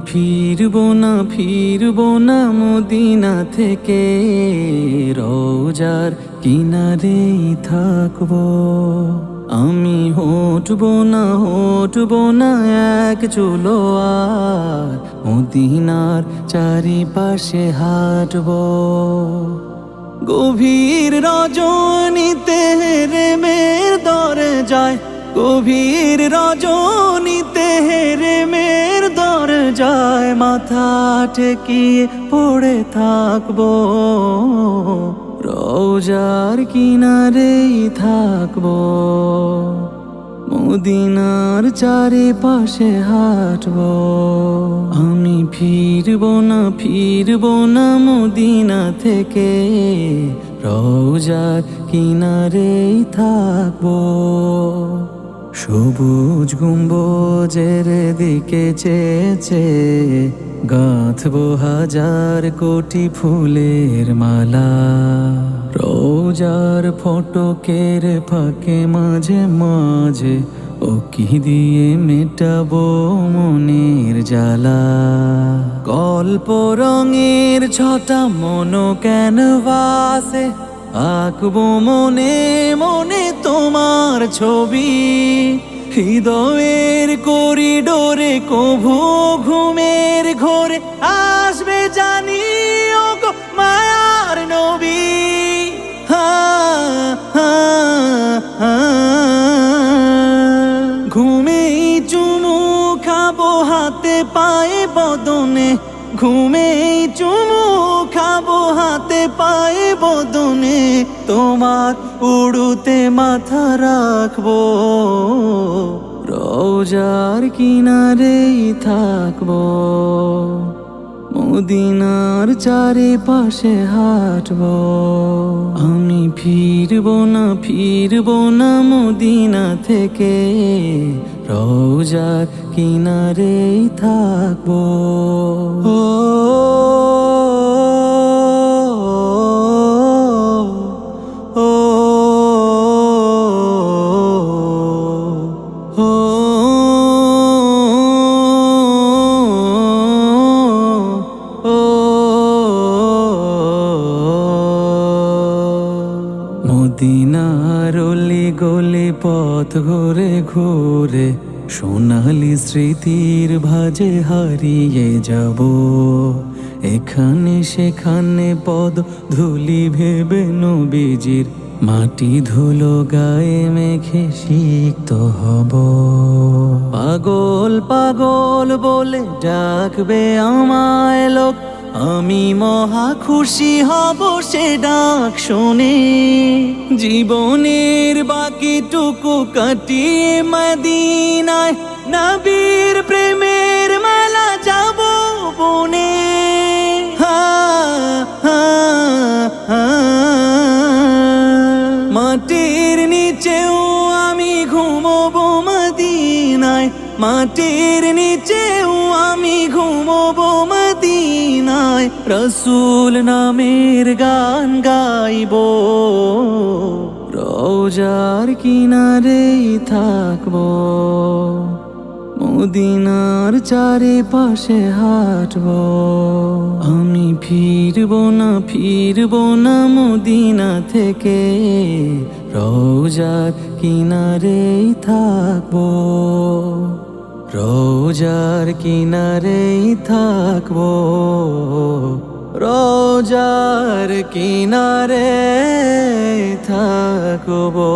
ফিরবো না মদিনা থেকে, রওজার কিনারেই থাকবো। আমি হটবো না এক চুলো আর, মদিনার চারিপাশে হাঁটবো। গভীর রজনীতে হেরেমের দরজায়, গভীর রজনীতে হেরেমের দরজায় মাথা ঠেকিয়ে পড়ে থাকবো। রওজার কিনারেই থাকবো, মদিনার চারিপাশে হাঁটবো। আমি ফিরবো না মদিনা থেকে, রওজার কিনারেই থাকবো। সবুজ গম্বুজের দিকে চেয়ে গাঁথবো হাজার কোটি ফুলের মালা। রওজার ফটকের ফাঁকে মাঝে মাঝে ওকি দিয়ে মেটাবো মনের জ্বালা। গল্প রঙের ছটা মনো ক্যানভাসে আঁকবো মনে মনে তোমার ছবি। হৃদয়ের করিডোরে কভু ঘুমের ঘোরে আসবে জানি ওগো মায়ার নবী। ঘুমেই চুমু খাবো হাতে পায়ে বদনে, ঘুমেই চুমু খাবো হাতে পায়ে বদনে। তোমার উড়ুতে মাথা রাখবো, রওজার কিনারেই থাকবো। মদিনার চারিপাশে হাঁটবো। আমি ফিরবো না মদিনা থেকে, রওজার কিনারেই থাকবো। মদিনার অলি গলি পথ ঘুরে ঘুরে সোনালি স্মৃতির ভাজে হারিয়ে যাব। এখানে সেখানে পদ ধুলি ভেবে নবীজির মাটি ধুলো গায়ে মেখে সিক্ত হব। পাগল পাগল বলে ডাকবে আমায় লোক, আমি মহা খুশি হব সে ডাক শুনে। জীবনের বাকিটুকু কাটিয়ে মদিনায় নবীর প্রেমের মালা যাব বনে। মাটির নিচেও আমি ঘুমবো মদিনায়, মাটির নিচেও আমি ঘুমবো মদিনায়। রসুল নামের গান গাইবো, রওজার কিনারেই থাকবো। মদিনার চারিপাশে হাঁটবো। আমি ফিরবো না মদিনা থেকে, রওজার কিনারেই থাকবো। রওজার কিনারেই থাকবো, রওজার কিনারে থাকবো।